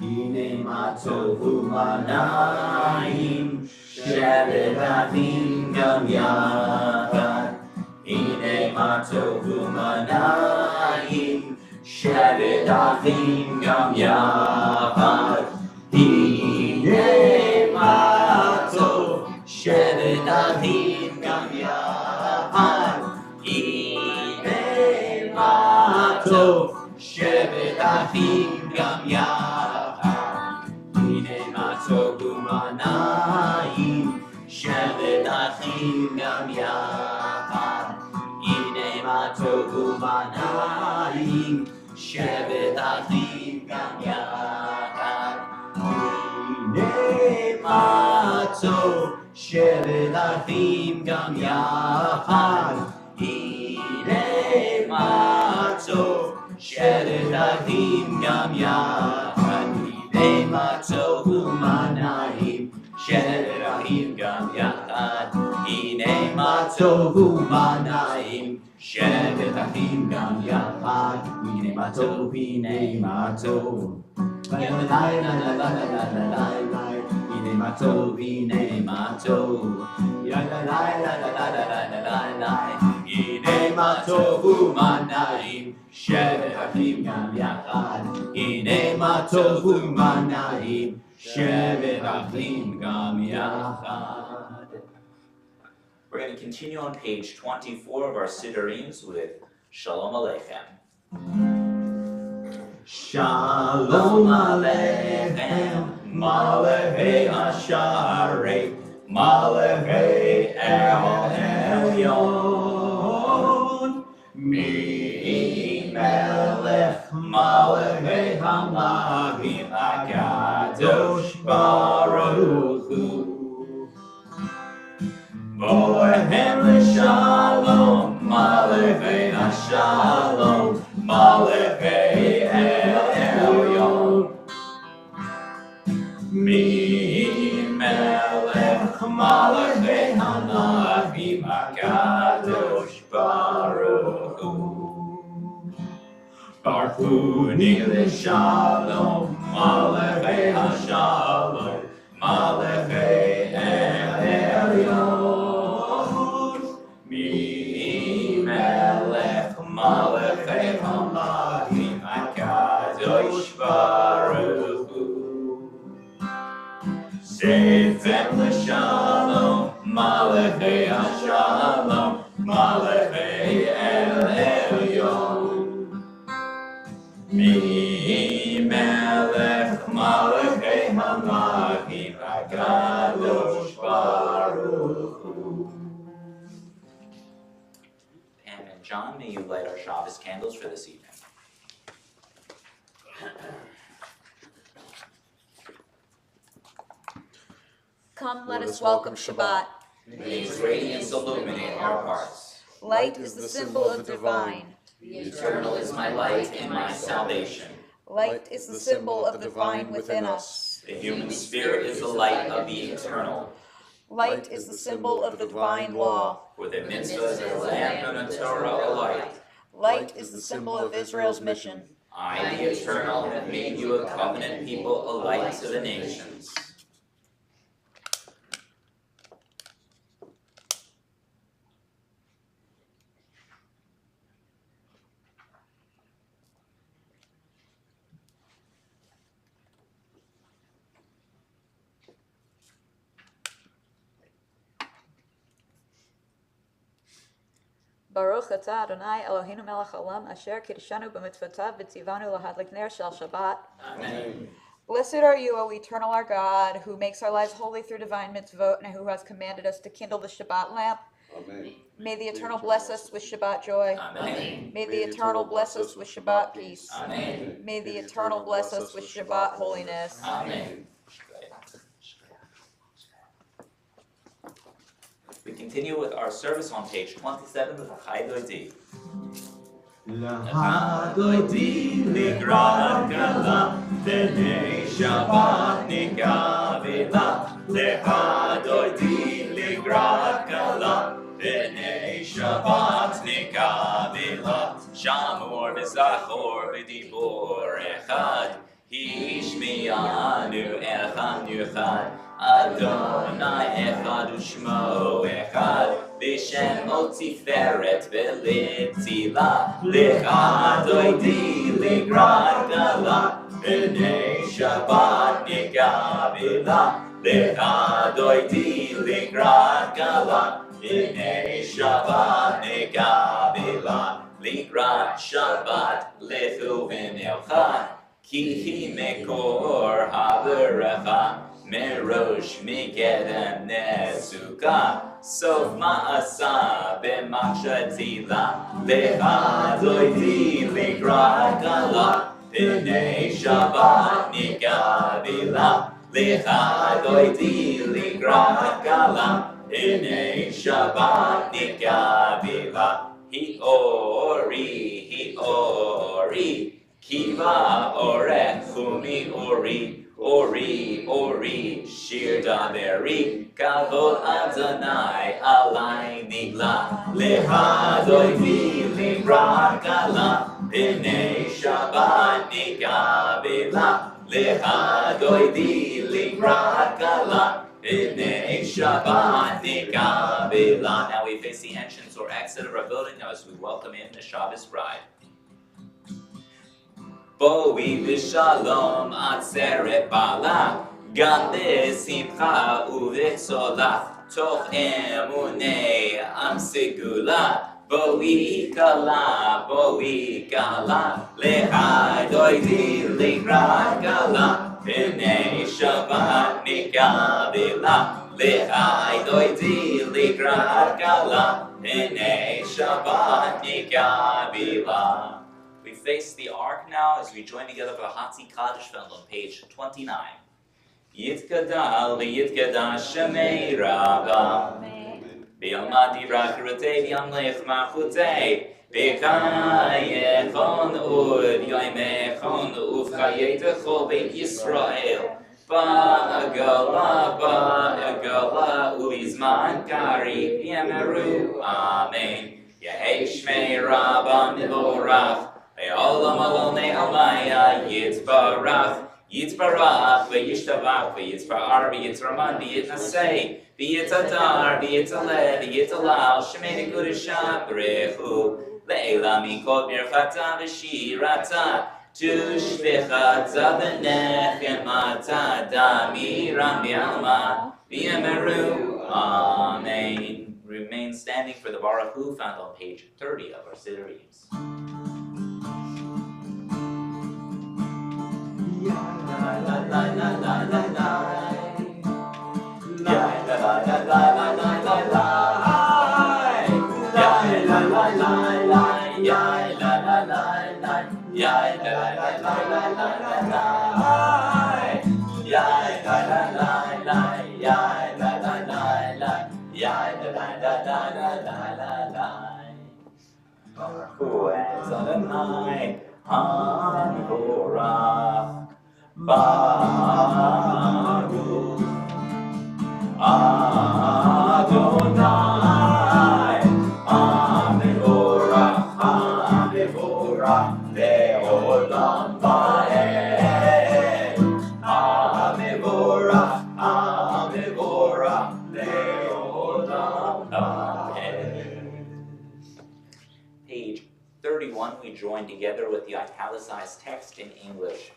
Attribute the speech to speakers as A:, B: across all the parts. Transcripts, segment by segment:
A: הנה מה טובו מנעים, שבת אחים גם יחד. הנה מה טובו מנעים, שבת אחים גם יחד. הנה מה טוב, שבת אחים גם יחד. הנה מה טוב, שבת אחים גם יחד. הנה מה טוב ומנעים, שבת אחים גם יחד. הנה מה טוב ומנעים, שבת אחים גם יחד. הנה מה טוב, שבת אחים גם יחד. הנה מה טוב, שבת אחים גם יחד. הנה מה טוב ומנעים, שבת אחים גם יחד. הנה מה טוב ומנעים, שבת אחים גם יחד. הנה מה טוב, הנה מה טוב. הנה מה טוב, הנה מה טוב. הנה מה טוב ומנעים, שבת אחים גם יחד. הנה מה טוב ומנעים, שבת אחים גם יחד.
B: We're going to continue on page 24 of our Sidurims with Shalom Aleichem.
A: Shalom Aleichem, Malachei Asharei, Malachei El Elyon. Mi Melech Malachei Hamalachim HaKadosh Baruch Hu. Bohem l'shalom, Malachei Ashalom, Malachei El Elyon. Mi Melech Malachei Hamalachim HaKadosh Baruch Hu. Barchuni l'shalom, Malachei Hashalom, Malachei El Elyon. Mi Melech Malachei Hamalachim HaKadosh Baruch Hu. Seifem l'shalom, Malachei Hashalom, Malachei El Elyon. Mi Melech Malachei Hamalachim HaKadosh Baruch Hu.
B: Pam and John, may you light our Shabbos candles for this evening.
C: Come, let us welcome Shabbat.
B: May its radiance illuminate our hearts.
C: Light is the symbol of divine.
B: The eternal is my light and my salvation.
C: Light is the symbol of divine within us.
B: The human spirit is the light of the eternal.
C: Light is the symbol of the divine law.
B: For the mitzvahs are a lamp and a Torah a light.
C: Light is the symbol of Israel's mission.
B: I, the eternal, have made you a covenant people, a light to the nations.
C: Baruch atah Adonai Eloheinu melech haolam asher kiddushanu b'mitzvotav v'tzivanu lahadlik ner shel Shabbat.
B: Amen.
C: Blessed are you, O eternal our God, who makes our lives holy through divine mitzvot, and who has commanded us to kindle the Shabbat lamp.
D: Amen.
C: May the eternal bless us with Shabbat joy.
B: Amen.
C: May the eternal bless us with Shabbat peace.
B: Amen.
C: May the eternal bless us with Shabbat holiness.
B: Amen. We continue with our service on page 27 with Achai Dodi.
A: Lahadodi likrat kala, b'nei Shabbat nikavela. Lahadodi likrat kala, b'nei Shabbat nikavela.
B: Shamor v'zachor v'dibor echad. השמיענו אחד אחד, אדוני אחד ושמו אחד, בשמו תפארת ולצילה, לך דודי לקראת גלה, בני שבת נקבלה, לך דודי לקראת גלה, בני שבת נקבלה, לקראת שבת לכו ונלכה, כי היא מקור הברכה, מראש מקדם נסוקה, סוף מעשה במחשתי לה, לך דודי לקראת גלה, בני שבת נקבלה, לך דודי לקראת גלה, בני שבת נקבלה, היא אורי, כי באורך ומאורי, אורי, שיר דברי, כבוד אדוני עלי נגלה, לך דודי לקראת גלה, בני שבת נקבלה, לך דודי לקראת גלה, בני שבת נקבלה. Now we face the entrance or exit of our building as we welcome in the Shabbos bride. בואי בשלום עצרת בעלה, גם בשמחה ובצולה, תוך אמוני עם סגולה, בואי כלה, לך דודי לקראת גלה, בני שבת נקבלה, לך דודי לקראת גלה, בני שבת נקבלה. We face the ark now as we join together for the Hatzi Kaddish Fund on page 29. Yitkadal v'yitkadash shemei Rabba B'yom divrach rutei b'yom lech machutei B'chayechon ud yoimechon uvchayetecho beit Yisrael Ba'agala u'izman karib yemeru Amen Yehei shmei Rabba mivorach Ve'olam alonei almaya yitbarach ve'yishtabach ve'yitzpa'ar ve'yitzraman ve'yitnasei ve'yitadar ve'yitaleh ve'yitalal shemei nekudesha b'rechu le'ela mikol birchata v'shirata tushvichata v'nechemata damiram bi'alma v'yemeru Amen. Remain standing for the Baruch Hu found on page 30 of our Siddur Eames. Baruch Hu Adonai Hamevorach Baruch Adonai Hamevorach Le'olam Va'ed Hamevorach Le'olam Va'ed. Page 31, we join together with the italicized text in English.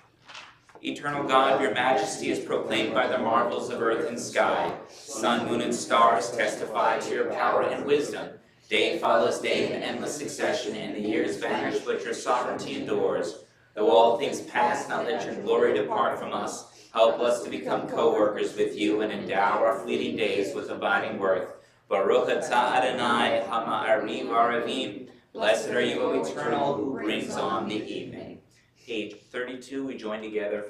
B: Eternal God, your majesty is proclaimed by the marvels of earth and sky. Sun, moon, and stars testify to your power and wisdom. Day follows day in endless succession, and the years vanish, but your sovereignty endures. Though all things pass, not let your glory depart from us. Help us to become co-workers with you and endow our fleeting days with abiding worth. Baruch atah Adonai ha'ma'ariv ha'ravim. Blessed are you, O Eternal, who brings on the evening. Page 32, we join together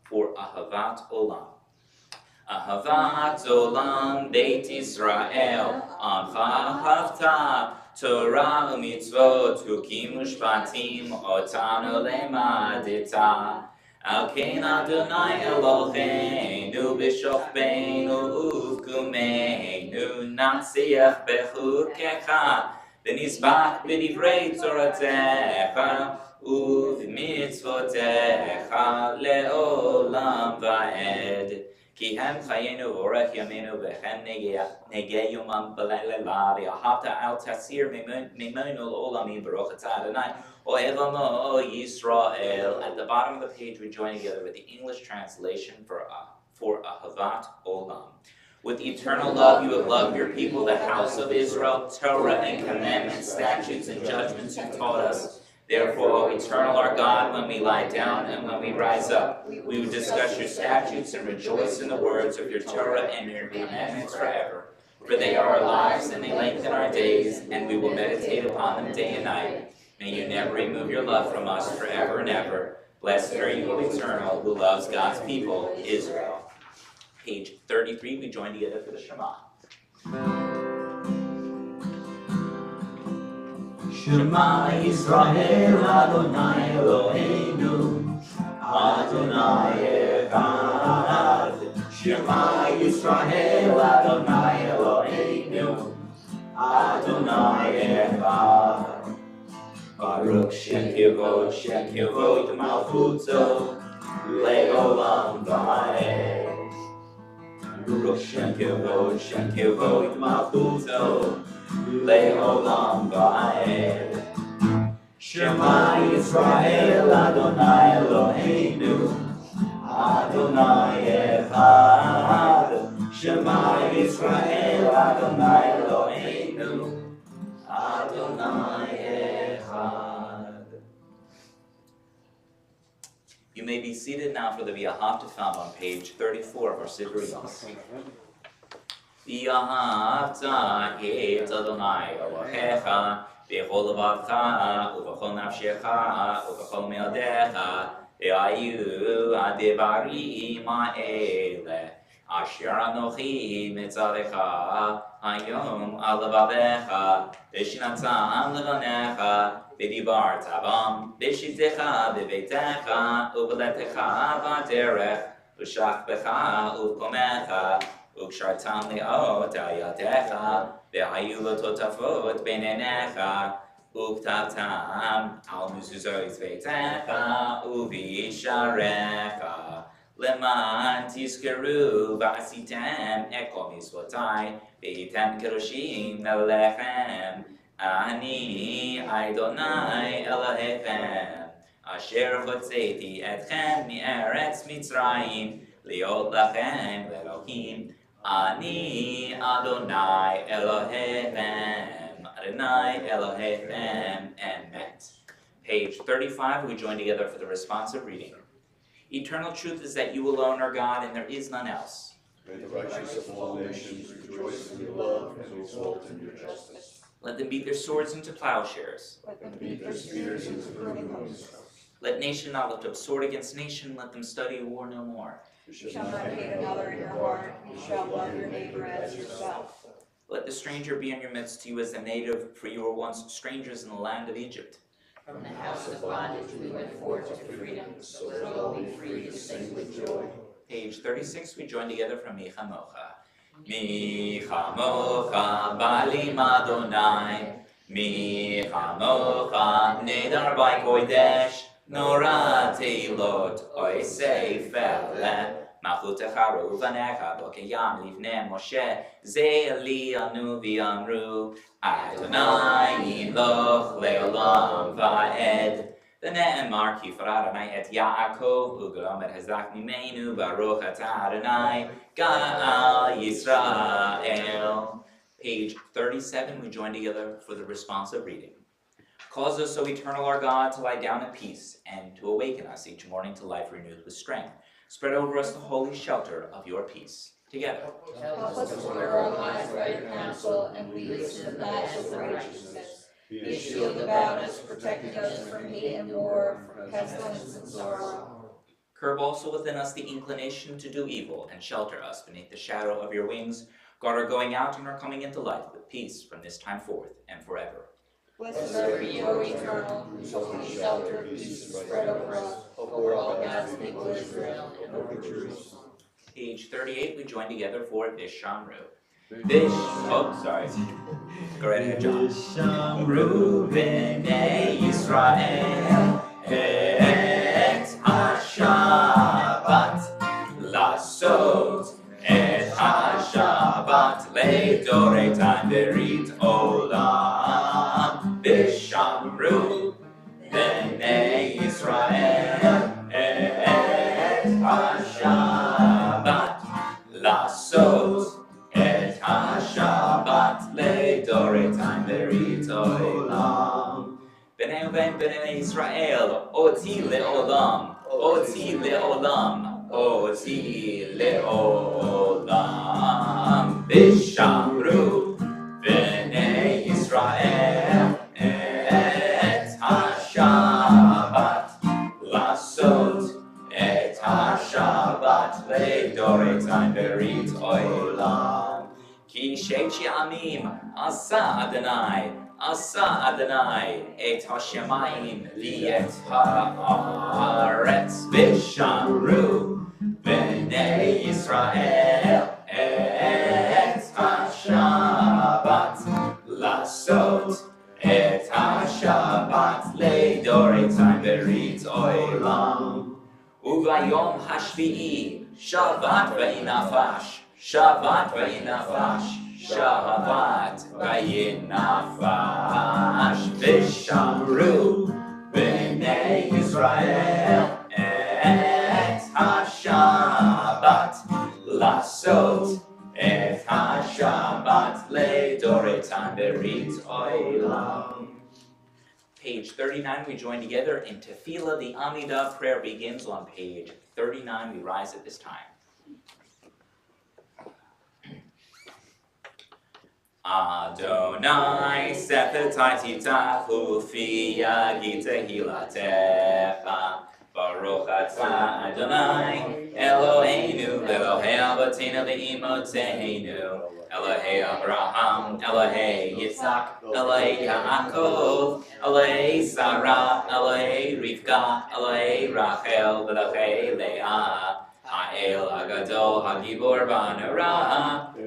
B: for Ahavat Olam. Ahavat Olam Beit Yisrael, Amcha Havta, Torah u'mitzvot, Hukim u'shpatim, Otanu le'madita. Al kein Adonai Eloheinu, b'shochbeinu u'vkumeinu, Natziach b'chukecha, V'nizbach b'divrei Toratecha, ובמצוותיך לעולם ועד. כי הם חיינו ואורך ימינו וכן נגע יומם בלילה, ואהבת אל תסיר ממנו לעולמים, ברוך אתה Adonai, אוהב עמו Yisrael. At the bottom of the page we join together with the English translation for Ahavat Olam. With eternal love you have loved your people, the house of Israel, Torah and commandments, statutes and judgments you taught us. Therefore, O eternal our God, when we lie down and when we rise up, we would discuss your statutes and rejoice in the words of your Torah and your commandments forever. For they are our lives and they lengthen our days, and we will meditate upon them day and night. May you never remove your love from us forever and ever. Blessed are you, O eternal, who loves God's people, Israel. Page 33, we join together for the Shema.
A: Shema Yisrael Adonai Eloheinu Adonai Echad. Shema Yisrael Adonai Eloheinu Adonai Echad. Baruch Shem Kivot Malchuto Le'olam Va'ed. Baruch Shem Kivot Malchuto Le'olam Va'ed. Shema Yisrael Adonai Eloheinu Adonai Echad. Shema Yisrael Adonai Eloheinu Adonai Echad.
B: You may be seated now for the V'ahavta on page 34 of our Siddur Yos. V'ahavta et Adonai Elohecha b'chol levavecha u'b'chol nafshecha u'b'chol me'odecha v'hayu ha'devarim ha'ele asher anochi mitzavecha hayom al levavecha v'shinatam levanecha v'dibarta bam v'shitecha b'beitecha u'b'letecha b'derech v'shachbecha u'komecha Ukshartam le'ot al yadecha, ve'hayu lo totafot bein einecha, uktavtam al mezuzot beitecha, u'v'yisharecha, leman tizkeru v'asitem et kol mitzvotai, ve'hitem kedoshim lelechem, ani Adonai Elohechem, asher hotzeti etchem mi'eretz Mitzrayim, liot lachem le'elohim, Ani Adonai Elohechem, Adonai Elohechem, Emet. Page 35, we join together for the responsive reading. Eternal truth is that you alone are God and there is none else.
D: May the righteous of all nations rejoice in your love and exult in your justice.
B: Let them beat their swords into plowshares.
D: Let them beat their spears into burning homes.
B: Let nation not lift up sword against nation, let them study war no more.
D: You
C: You shall not hate another in your heart, you shall love your neighbor as yourself.
B: Let the stranger be in your midst to you as a native, for you were once strangers in the land of Egypt.
C: From the house of bondage we went forth to freedom, so will we free to sing with joy.
B: Page 36, we join together from Micha Mocha. Micha Mocha, Baalim Adonai, Micha Mocha, Nedar by Kodesh, Nora Teilot, Oisei Fele, Malchutecha Ruvanecha, Bokeyam Livnei Moshe, Ze Elianu V'amru, Adonai Yiloch Le'olam Va'ed. V'ne'emar ki far Adonai et Yaakov, U'gam et Hazak Mimenu, Baruch ata Adonai, Ga'al Yisrael. Page 37, we join together for the responsive reading. Cause us, O eternal our God, to lie down in peace, and to awaken us each morning to life renewed with strength. Spread over us the holy shelter of your peace. Together.
C: Help us to order our lives by your counsel, and lead us in the paths of righteousness. Be a shield about us, protecting us from hate and war, from pestilence and sorrow.
B: Curb also within us the inclination to do evil, and shelter us beneath the shadow of your wings. Guard our going out and our coming into life with peace from this time forth and forever.
C: Blessed are you, O eternal, whose holy shelter of peace is spread over us, over all God's people Israel, and over Jerusalem.
B: Page 38, we join together for Vishamru. Go right ahead, John.
A: Vishamru b'nei Yisrael
B: את השבת, לעשות את השבת לדורותיים ברית עולם, ושמרו בני ישראל את השבת, לעשות את השבת לדורותיים ברית עולם. בני ובן בני ישראל, אותי לעולם, אותי לעולם, אותי לעולם. ושמרו בני ישראל את השבת, לעשות את השבת לדורותיים ברית עולם. כי 6 ימים עשה אדוני, עשה אדוני את השמיים ואת הארץ, ושמרו בני ישראל את השבת, לעשות את השבת לדורותיים ברית עולם. וביום השביעי שבת ויהי נפש, שבת ויהי נפש, שבת ויהי נפש, ושמרו בני ישראל את השבת, לעשות את השבת לדורותיים ברית עולם. Page 39, we join together in Tefillah. The Amidah prayer begins on page 39. We rise at this time. Adonai, Sepetai Titachu, Fia Gita Hilatecha, Baruch Atah Adonai, Eloheinu, Elohei Avotenu ve'Imoteinu, Elohei Abraham, Elohei Yitzhak, Elohei Yaakov, Elohei Sarah, Elohei Rivka, Elohei Rachel, Elohei Leah, Ha'el Hagadol, Hagibor Ba'nara,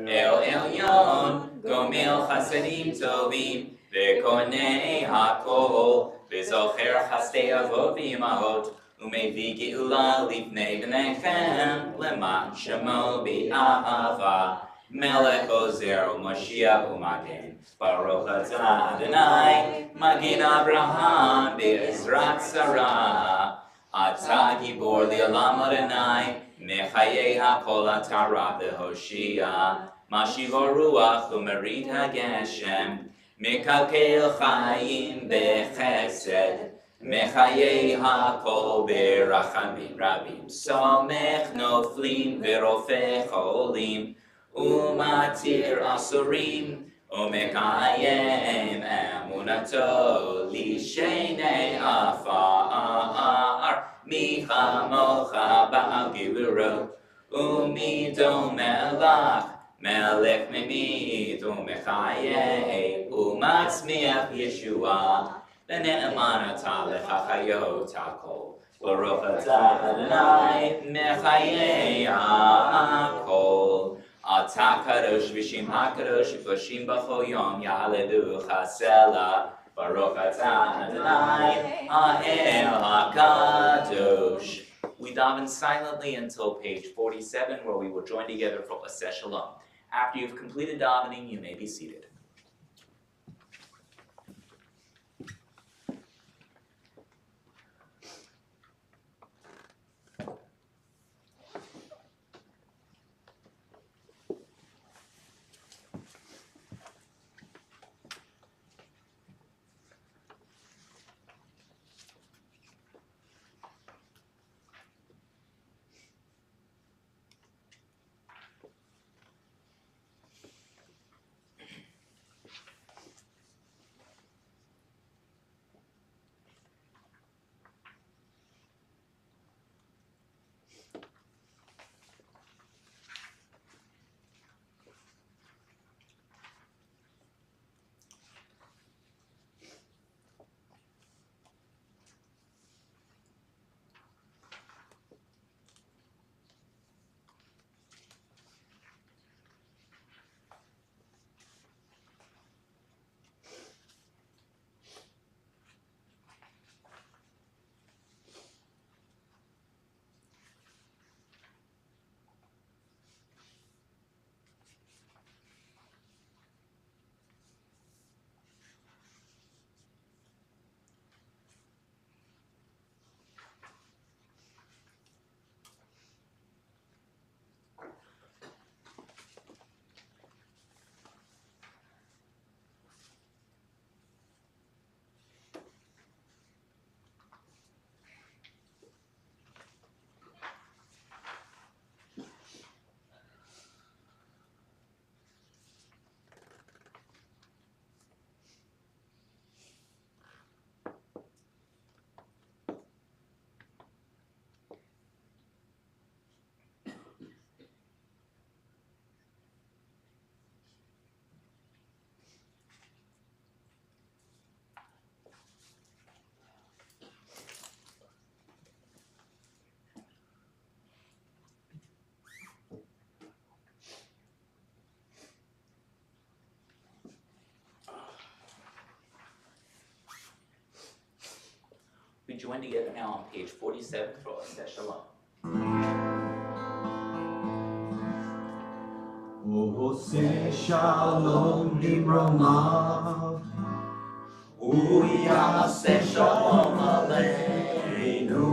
B: El Elyon, Gomel Chasadim Tovim, Ve'konei HaKol, Ve'zocher Chasdei Avot V'imahot, U'mevi Geula Lifnei B'nechem, Leman Shemo B'Ahava, Melech Ozer U'Mashiach U'Magen, Baruch Atah Adonai, Magen Abraham Be'ezrat Sarah, Atah Gibor Li'olam Adonai, Mechayei HaKol Atara V'Hoshia, Mashiv Ruach U'Merit HaGeshem, Mekalkel Chaim B'Chesed, Mechayei HaKol B'Rachamim Rabim, Somech Noflim V'Rofeh Cholim, U'Matir Asurim, U'Mekayem Emunato L'Shenei Afar, Michamocha Ba'al Giburo, U'Mido Melach, Melech Memid, U'Mechayeh, U'Matzmiach Yeshua, V'ne'eman Atah L'Chachayot HaKol, Baruch Atah Adonai, Mechayeh HaKol. Atah Kadosh V'Shem HaKadosh V'Shem B'chol Yom Ya'alelucha Selah, Baruch Atah Adonai, Ha'el HaKadosh. We daven silently until page 47, where we will join together for Aseh Shalom. After you've completed davening, you may be seated. join together now on page 47 for Oseh Shalom.
A: Oseh Shalom Limromav, Uyaseh Shalom Aleinu,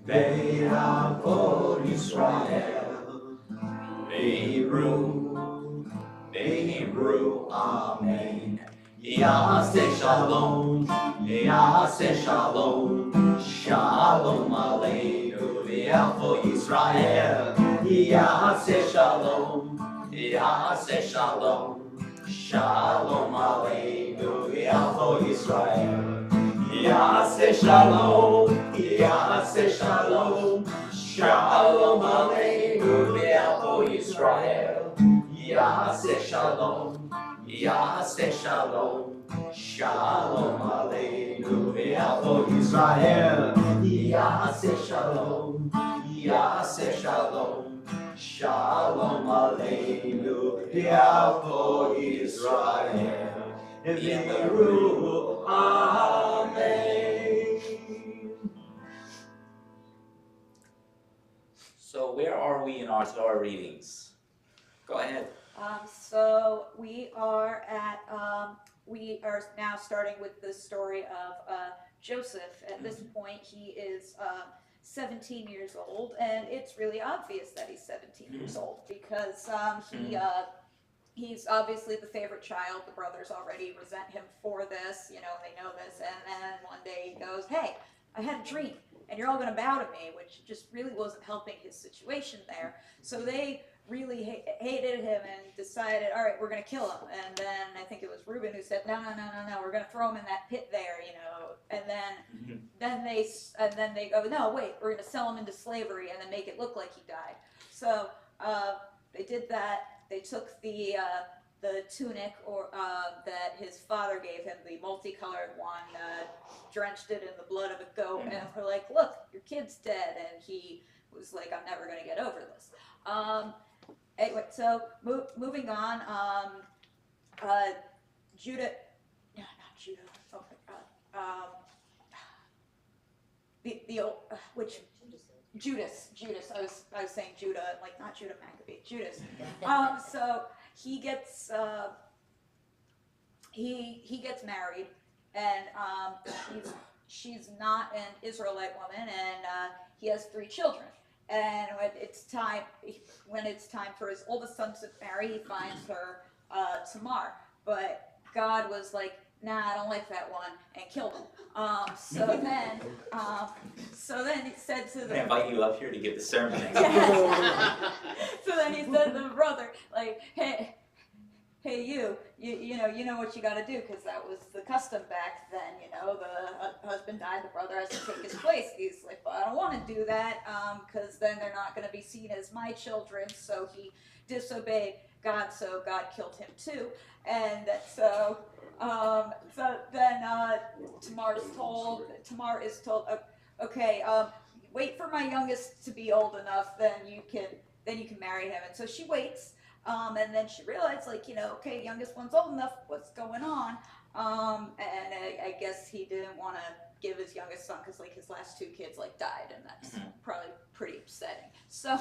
A: Ve'avod Yisrael, Ve'ibru, Amen. Yaseh Shalom, Yaseh Shalom, Shalom Aleinu, Ve'avod Yisrael, Yaseh Shalom. Yaseh Shalom, Shalom Aleinu, Yavo Yisrael. Yaseh Shalom, Yaseh Shalom, Shalom Aleinu, Yavo Yisrael. Yaseh Shalom, Yaseh Shalom, Shalom Aleinu, Yavo Yisrael. Yaseh Shalom, Yaseh Shalom. Shalom Aleinu, Yavo Israel, V'yimeru, Amen.
B: So where are we in our Torah readings? Go ahead.
C: So we are now starting with the story of Joseph. At this point, he is 17 years old, and it's really obvious that he's 17 years old because he's obviously the favorite child. The brothers already resent him for this, they know this, and then one day he goes, "Hey, I had a dream, and you're all going to bow to me," which just really wasn't helping his situation there. So they really hated him and decided, all right, we're going to kill him. And then I think it was Reuben who said, no, we're going to throw him in that pit there, And then they go, no, wait, we're going to sell him into slavery and then make it look like he died. So they did that. They took the tunic that his father gave him, the multicolored one, drenched it in the blood of a goat, and were like, look, your kid's dead. And he was like, I'm never going to get over this. Anyway, so moving on, Judah, no, not Judah, oh my God, Judas, I was saying Judah, like not Judah Maccabee, Judas. So he gets married, and she's not an Israelite woman, and he has 3 children. And when it's time for his oldest son to marry, he finds her Tamar. But God was like, nah, I don't like that one, and killed him. So then he said to the...
B: I invite you up here to give the sermon.
C: So then he said to the brother, like, hey, you know what you got to do, because that was the custom back then. The husband died, the brother has to take his place. He's like, well, I don't want to do that, because then they're not going to be seen as my children. So he disobeyed God, so God killed him too. And so then Tamar is told, okay, wait for my youngest to be old enough, then you can marry him. And so she waits. And then she realized, okay, youngest one's old enough, what's going on? And I guess he didn't want to give his youngest son, because, his last 2 kids, died, and that's probably pretty upsetting. So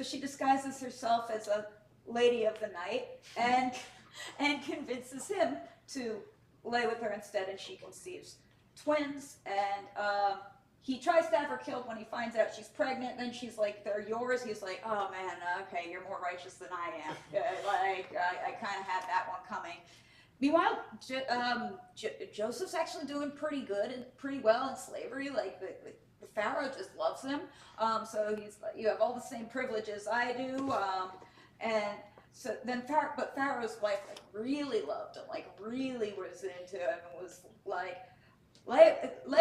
C: she disguises herself as a lady of the night, and convinces him to lay with her instead, and she conceives twins, and he tries to have her killed when he finds out she's pregnant. Then she's like, they're yours. He's like, oh man, okay, you're more righteous than I am. I kind of had that one coming. Meanwhile, Joseph's actually doing pretty good and pretty well in slavery. The Pharaoh just loves him. So he's like, you have all the same privileges I do. And so then Pharaoh's wife really loved him, really was into him, and was like, lay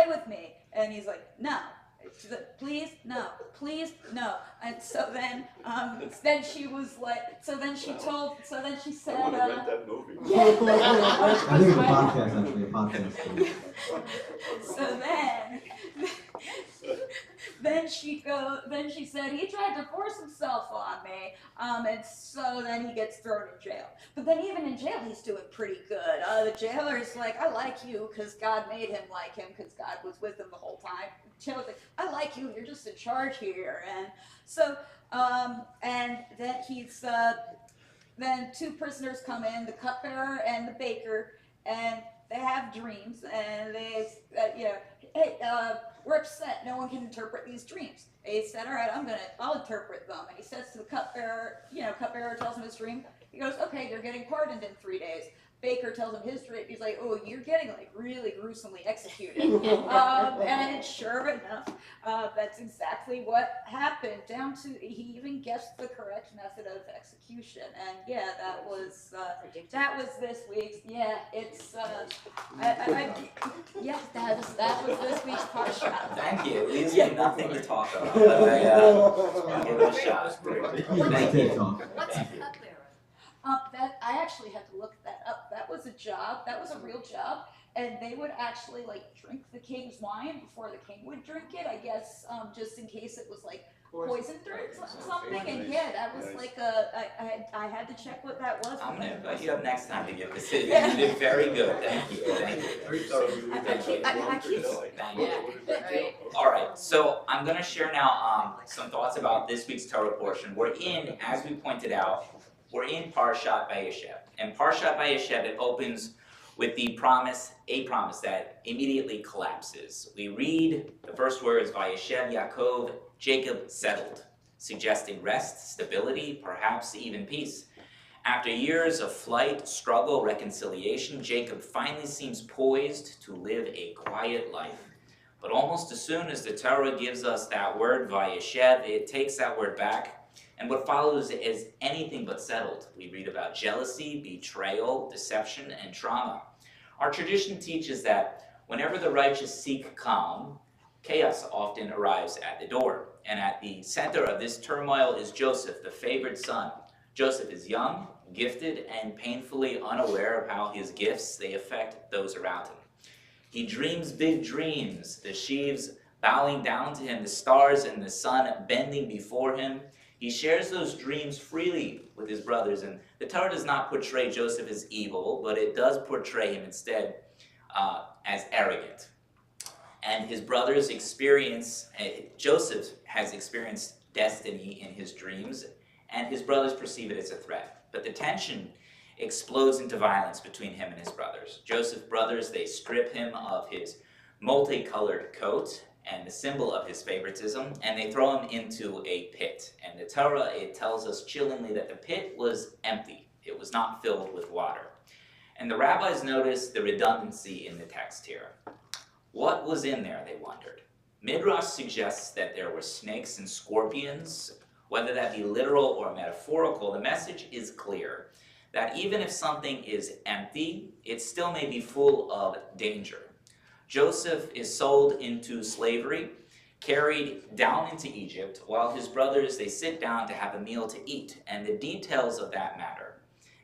C: with me. And he's like, no. She's like, please, no. And so then she was like, so then she said,
D: I want to rent that movie.
C: Yeah.
E: I think it's a podcast, actually, a podcast.
C: Then she said he tried to force himself on me, and so then he gets thrown in jail. But then even in jail, he's doing pretty good. The jailer's like, I like you because God made him like him because God was with him the whole time. The jailer's like, I like you, you're just in charge here. And so, and then then two prisoners come in, the cupbearer and the baker, and they have dreams, and they, hey, we're upset, no one can interpret these dreams. He said, all right, I'll interpret them. And he says to the cupbearer, cupbearer tells him his dream. He goes, okay, you're getting pardoned in 3 days. Baker tells him his dream. He's like, oh, you're getting like really gruesomely executed. And sure enough, that's exactly what happened. Down to he even guessed the correct method of execution. And yeah, that was this week's. Yeah, it's yeah, that was this week's Parsha.
B: Thank you. It leaves me nothing to talk about, but I'll give it a shot. Thank you.
E: What's a cupbearer?
C: That I actually had to look that up. That was a job. That was a real job, and they would actually like drink the king's wine before the king would drink it. I guess just in case it was like poisoned or something. And yeah, that was like I had to check what that was.
B: I'm gonna invite you up next time to give this. You did very good. Thank you. Thank you. Thank you.
E: Right.
B: All right, so I'm going to share now some thoughts about this week's Torah portion. We're in, as we pointed out, we're in Parshat Vayeshev. And Parshat Vayeshev, it opens with a promise that immediately collapses. We read the first words, Vayeshev Yaakov, Jacob settled, suggesting rest, stability, perhaps even peace. After years of flight, struggle, reconciliation, Jacob finally seems poised to live a quiet life. But almost as soon as the Torah gives us that word, Vayeshev, it takes that word back, and what follows is anything but settled. We read about jealousy, betrayal, deception, and trauma. Our tradition teaches that whenever the righteous seek calm, chaos often arrives at the door. And at the center of this turmoil is Joseph, the favored son. Joseph is young, gifted, and painfully unaware of how his gifts, they affect those around him. He dreams big dreams, the sheaves bowing down to him, the stars and the sun bending before him. He shares those dreams freely with his brothers, and the Torah does not portray Joseph as evil, but it does portray him instead as arrogant. And his brothers Joseph has experienced destiny in his dreams, and his brothers perceive it as a threat. But the tension explodes into violence between him and his brothers. Joseph's brothers, they strip him of his multicolored coat and the symbol of his favoritism, and they throw him into a pit. And the Torah, it tells us chillingly that the pit was empty. It was not filled with water. And the rabbis noticed the redundancy in the text here. What was in there, they wondered. Midrash suggests that there were snakes and scorpions. Whether that be literal or metaphorical, the message is clear that even if something is empty, it still may be full of danger. Joseph is sold into slavery, carried down into Egypt, while his brothers, they sit down to have a meal to eat. And the details of that matter.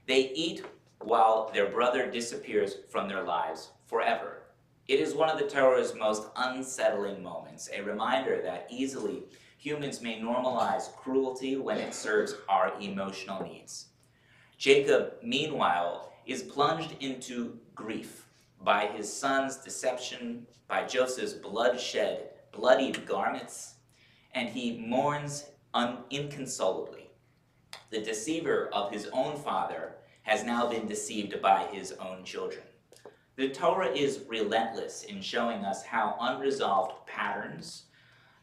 B: They eat while their brother disappears from their lives forever. It is one of the Torah's most unsettling moments, a reminder that easily humans may normalize cruelty when it serves our emotional needs. Jacob, meanwhile, is plunged into grief by his son's deception, by Joseph's bloodied garments, and he mourns inconsolably. The deceiver of his own father has now been deceived by his own children. The Torah is relentless in showing us how unresolved patterns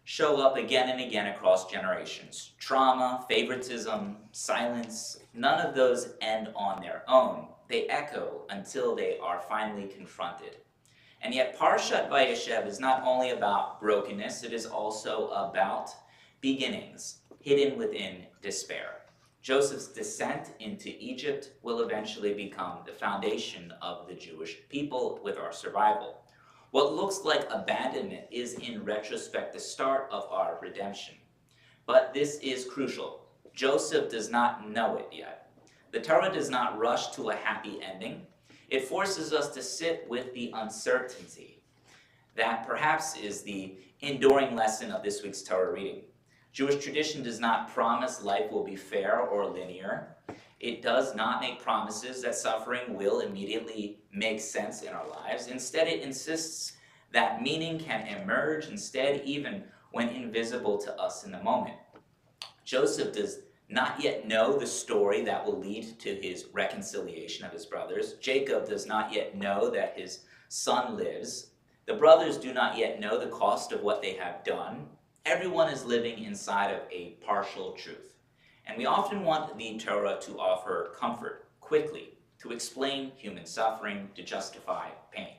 B: show up again and again across generations. Trauma, favoritism, silence, none of those end on their own. They echo until they are finally confronted. And yet Parshat Vayeshev is not only about brokenness, it is also about beginnings hidden within despair. Joseph's descent into Egypt will eventually become the foundation of the Jewish people with our survival. What looks like abandonment is in retrospect the start of our redemption. But this is crucial. Joseph does not know it yet. The Torah does not rush to a happy ending. It forces us to sit with the uncertainty. That perhaps is the enduring lesson of this week's Torah reading. Jewish tradition does not promise life will be fair or linear. It does not make promises that suffering will immediately make sense in our lives. Instead, it insists that meaning can emerge instead even when invisible to us in the moment. Joseph does not yet know the story that will lead to his reconciliation of his brothers. Jacob does not yet know that his son lives. The brothers do not yet know the cost of what they have done. Everyone is living inside of a partial truth. And we often want the Torah to offer comfort quickly, to explain human suffering, to justify pain.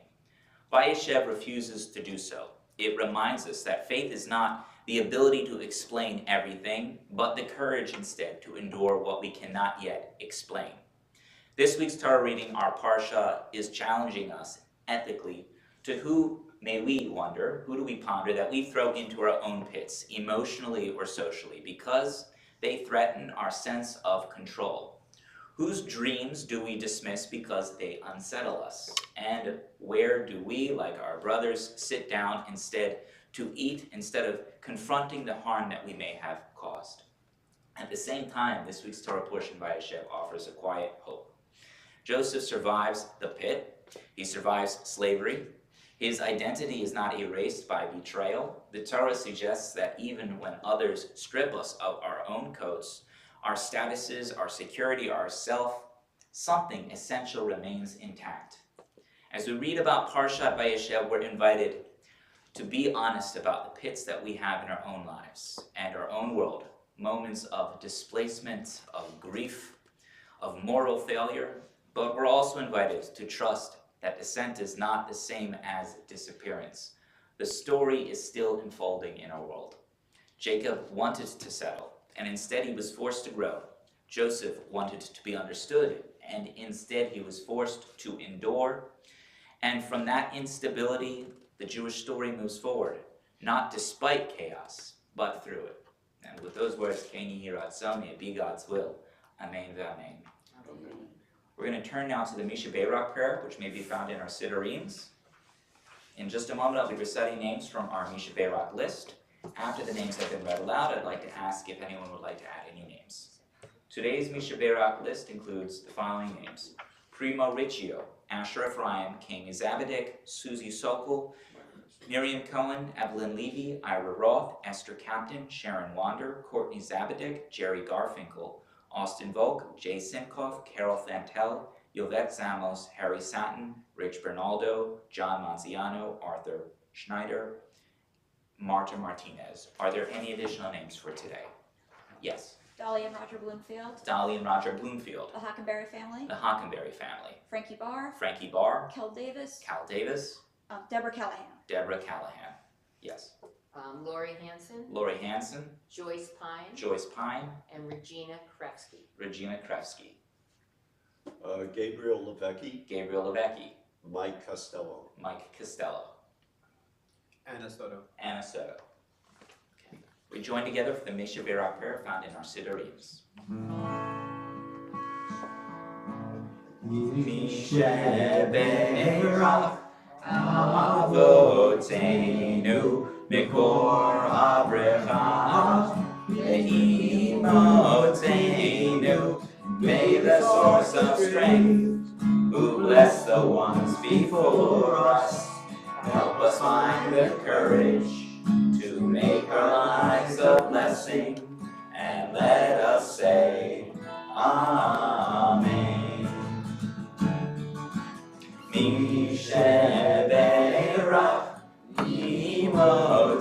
B: Vayeshev refuses to do so. It reminds us that faith is not the ability to explain everything, but the courage instead to endure what we cannot yet explain. This week's Torah reading, our Parsha, is challenging us ethically to who may we wonder, who do we ponder that we throw into our own pits, emotionally or socially, because they threaten our sense of control. Whose dreams do we dismiss because they unsettle us? And where do we, like our brothers, sit down instead to eat instead of confronting the harm that we may have caused? At the same time, this week's Torah portion by Vayeshev offers a quiet hope. Joseph survives the pit. He survives slavery. His identity is not erased by betrayal. The Torah suggests that even when others strip us of our own coats, our statuses, our security, our self, something essential remains intact. As we read about Parshat Vayeshev, we're invited to be honest about the pits that we have in our own lives and our own world, moments of displacement, of grief, of moral failure, but we're also invited to trust that descent is not the same as disappearance. The story is still unfolding in our world. Jacob wanted to settle, and instead he was forced to grow. Joseph wanted to be understood, and instead he was forced to endure. And from that instability, the Jewish story moves forward, not despite chaos, but through it. And with those words, Keni Hiratzon, may it be God's will. Amen v'amen. We're going to turn now to the Misha Bayrak prayer, which may be found in our Siddurim. In just a moment, I'll be reciting names from our Misha Bayrak list. After the names have been read aloud, I'd like to ask if anyone would like to add any names. Today's Misha Bayrak list includes the following names: Primo Riccio, Asher Ephraim, Kami Zabadik, Susie Sokol, Miriam Cohen, Evelyn Levy, Ira Roth, Esther Captain, Sharon Wander, Courtney Zabadik, Jerry Garfinkel, Austin Volk, Jay Simkoff, Carol Fantel, Yvette Zamos, Harry Satin, Rich Bernaldo, John Manziano, Arthur Schneider, Marta Martinez. Are there any additional names for today? Yes.
C: Dolly and Roger Bloomfield.
B: Dolly and Roger Bloomfield.
C: The Hockenberry family.
B: The Hockenberry family.
C: Frankie Barr.
B: Frankie Barr.
C: Kel Davis.
B: Cal Davis.
C: Deborah Callahan.
B: Deborah Callahan. Yes.
E: Lori Hansen,
B: Lori Hansen.
E: Joyce Pine,
B: Joyce Pine.
E: and Regina Krevsky.
B: Regina Krevsky.
D: Gabriel Levecki,
B: Gabriel Levecki.
D: Mike Costello.
B: Mike Costello.
F: Anna Soto.
B: Anna Soto. Okay. We join together for the Misha Bayrak prayer found in our Siddurim. Misha Bayrak Avotenu Mikor Abraham Ve'imotenu. May the source of strength, who bless the ones before us, help us find the courage to make our lives a blessing, and let us say Amen. Misha Bayrak Imotenu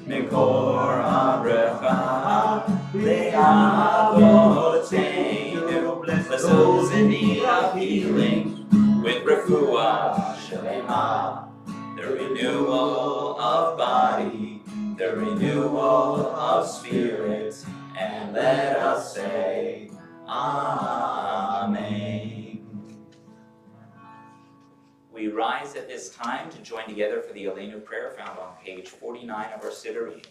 B: Mikor Abraham Le'avotenu. Bless those in need of healing with refuah shalema, the renewal of body, the renewal of spirit, and let us say Amen. We rise at this time to join together for the Aleinu prayer found on page 49 of our Siddurim.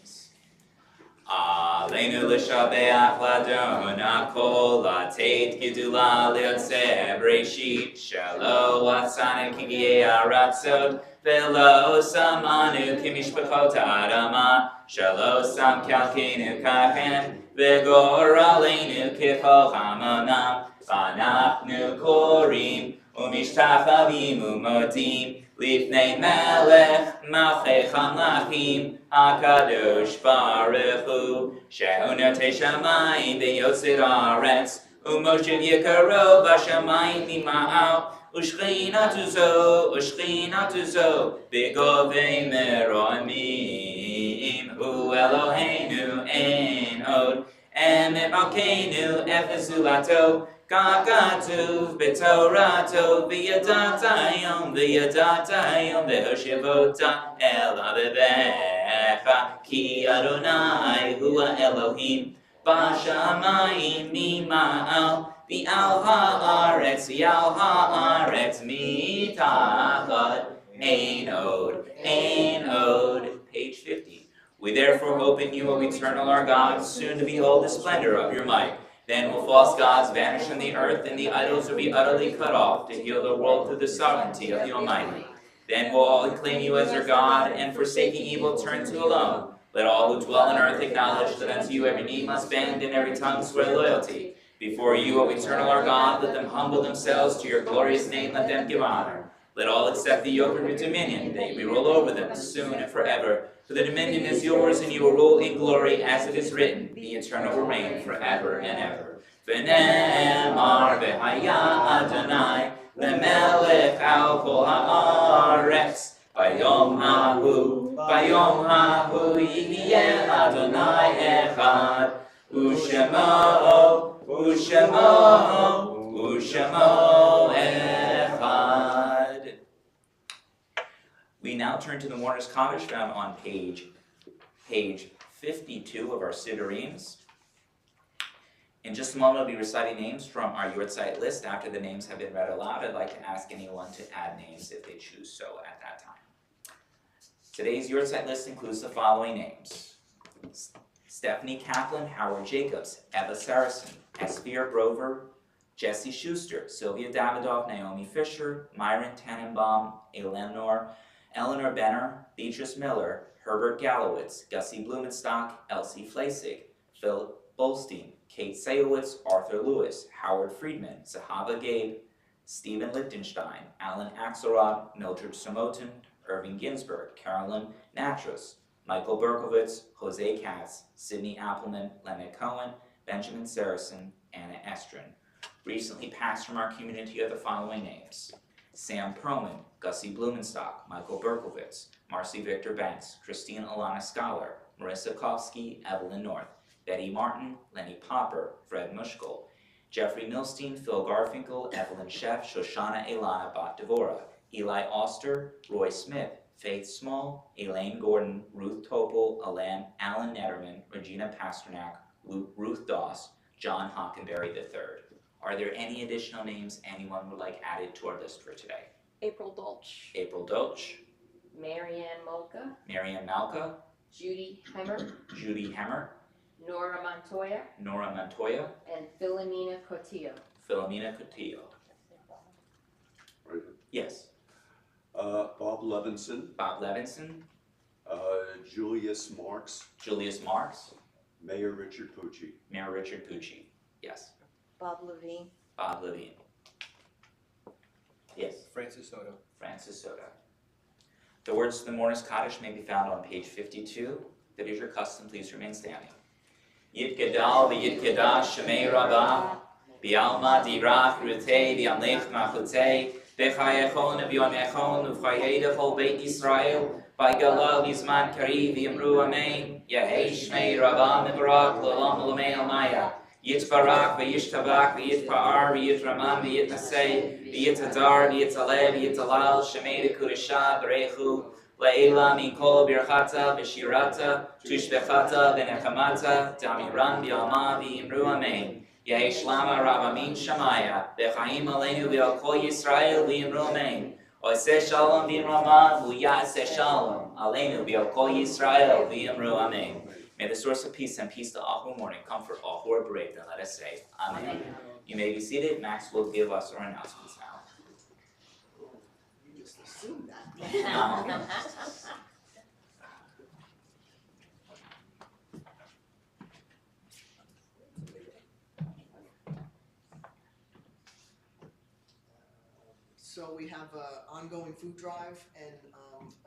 B: Aleinu l'shalom. Nishabeach ladona kol atet gidula leotze breshit shelo atzana kigie aratzot velo samanu kimishpachot adama shelo sam kalkenu kachen v'gor aleinu kichochamonam v'anachnu korim umishtachavim umodim Lifnei melech malchei chamlachim HaKadosh Baruch Hu Shehu notei shamayim v'yotzir haaretz Umoshev yikaro b'shamayim mima'al Ushchinatu zo b'govei meroimim Hu Eloheinu ein od Emet malkeinu efes zulato Kagatuv b'torato v'yadatayom v'hoshivota el avivecha Ki Adonai hua Elohim b'shamayim mima'al v'al ha'aretz mitachad ein od. Page 50. We therefore hope in you, O eternal our God, soon to behold the splendor of your might. Then will false gods vanish from the earth, and the idols will be utterly cut off, to heal the world through the sovereignty of the Almighty. Then will all acclaim you as their God, and forsaking evil turn to alone. Let all who dwell on earth acknowledge that unto you every knee must bend, and every tongue swear loyalty. Before you, O eternal our God, let them humble themselves to your glorious name, let them give honor. Let all accept the yoke of your dominion, that you may rule over them soon and forever. For the dominion is yours, and you will rule in glory, as it is written, the eternal will reign forever and ever. V'ne'emar v'haya Adonai lemelech al kol haaretz bayom hahu yihyeh Adonai echad u'shemo echad. We now turn to the Mourner's Kaddish found on page 52 of our Siddureens. In just a moment, I'll be reciting names from our Yortzeit list. After the names have been read aloud, I'd like to ask anyone to add names if they choose so at that time. Today's Yortzeit list includes the following names: Stephanie Kaplan, Howard Jacobs, Eva Saracen, Esphir Brover, Jesse Schuster, Sylvia Davidoff, Naomi Fisher, Myron Tannenbaum, Eleanor Benner, Beatrice Miller, Herbert Gallowitz, Gussie Blumenstock, Elsie Flasig, Philip Bolstein, Kate Sayowitz, Arthur Lewis, Howard Friedman, Zahava Gabe, Stephen Lichtenstein, Alan Axelrod, Mildred Somotin, Irving Ginsberg, Carolyn Natras, Michael Berkowitz, Jose Katz, Sidney Appleman, Leonard Cohen, Benjamin Saracen, Anna Estrin. Recently passed from our community are the following names: Sam Proman, Gussie Blumenstock, Michael Berkowitz, Marcy Victor Banks, Christine Alana Scholar, Marissa Kofsky, Evelyn North, Betty Martin, Lenny Popper, Fred Mushkol, Jeffrey Milstein, Phil Garfinkel, Evelyn Sheff, Shoshana Elana Bat Devora, Eli Oster, Roy Smith, Faith Small, Elaine Gordon, Ruth Topol, Alan Netterman, Regina Pasternak, Ruth Doss, John Hockenberry III. Are there any additional names anyone would like added to our list for today?
C: April Dolch.
B: April Dolch,
E: Marianne Molka,
B: Marianne Malka,
E: Judy Hemmer,
B: Judy Hemmer,
E: Nora Montoya,
B: Nora Montoya,
E: and Philomena Cotillo.
B: Philomena Cotillo.
D: Right.
B: Yes.
D: Bob Levinson,
B: Bob Levinson,
D: Julius Marks,
B: Julius Marks,
D: Mayor Richard Pucci.
B: Mayor Richard Pucci. Yes.
C: Bob Levine.
B: Bob Levine. Yes.
F: Francis Soto.
B: Francis Soda. The words to the Mourner's Kaddish may be found on page 52. If it is your custom, please remain standing. Yit Gedal v'Yit Shemei Rabbah B'Alma Dirach Rutei B'Amlech Machutei B'Chayechon B'Yomechon U'Chayei Chol Beit Yisrael B'Galal Yizman Kari V'Yimru Amen Yehei Shmei Rabbah Mibarak L'Olam L'Mei Almaya Yitbarak v'Yishtabak v'Yitpa'ar v'Yitramam v'Yitnasei v'Yitadar v'Yitaleh v'Yitalal Shemei D'Kurishah B'Rechu La'ela Mikol Birchata B'Shirata Tushbechata B'Nechamata Damiran B'Alma V'Yimru Amen Yehei Shlama Ravamin Shamaya B'Chaim Aleinu V'Al Kol Yisrael V'Yimru Amen Oseh Shalom V'Yimraman V'Yaseh Shalom Aleinu V'Al Kol Yisrael V'Yimru Amen. May the source of peace send peace to all who mourn and comfort all who are bereaved, and let us say, Amen. You may be seated. Max will give us our announcements now.
G: You just assumed that. So we have an ongoing food drive and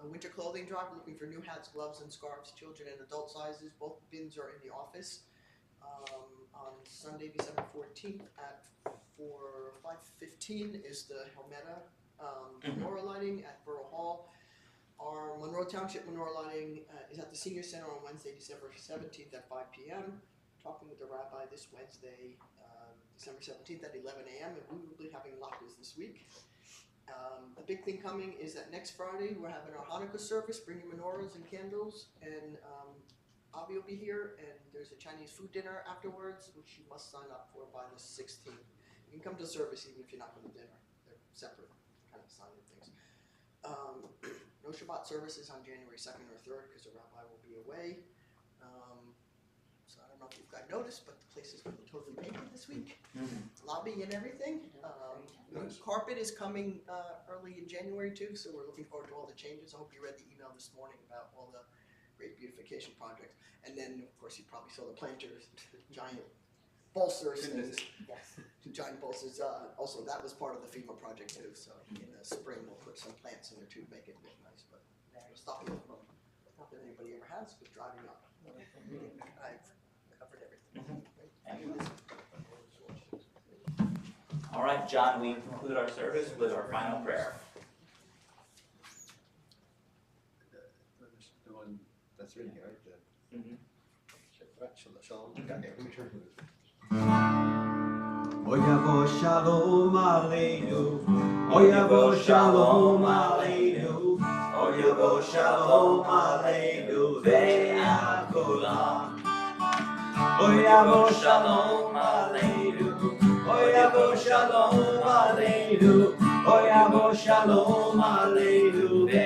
G: a winter clothing drive, looking for new hats, gloves, and scarves, children and adult sizes. Both bins are in the office. On Sunday, December 14th at 5:15 is the Helmeta menorah lighting at Borough Hall. Our Monroe Township menorah lighting is at the Senior Center on Wednesday, December 17th at 5 p.m. Talking with the rabbi this Wednesday, December 17th at 11 a.m. and we will be having latkes this week. The big thing coming is that next Friday we're having our Hanukkah service, bringing menorahs and candles, and Avi will be here, and there's a Chinese food dinner afterwards, which you must sign up for by the 16th. You can come to service even if you're not going to dinner. They're separate kind of signing things. No Shabbat services on January 2nd or 3rd because the rabbi will be away. So I don't know if you've got notice, but the place is going to be totally painted this week. Lobby and everything. Carpet is coming early in January too, so we're looking forward to all the changes. I hope you read the email this morning about all the great beautification projects. And then, of course, you probably saw the planters, giant bolsters, giant bolsters. Also, that was part of the FEMA project too. So in the spring, we'll put some plants in there too to make it look nice. But we'll stop you from, not that anybody ever has, but driving up. I've covered everything.
B: All right, John, we conclude our service with our final prayer.
D: The one that's written here, right? Shalom.
A: Oyavo shalom aleinu, Oyavo shalom aleinu, Oyavo shalom aleinu ve'akolam. Oyavo shalom aleinu, Oyavo shalom aleinu, Oyavo shalom aleinu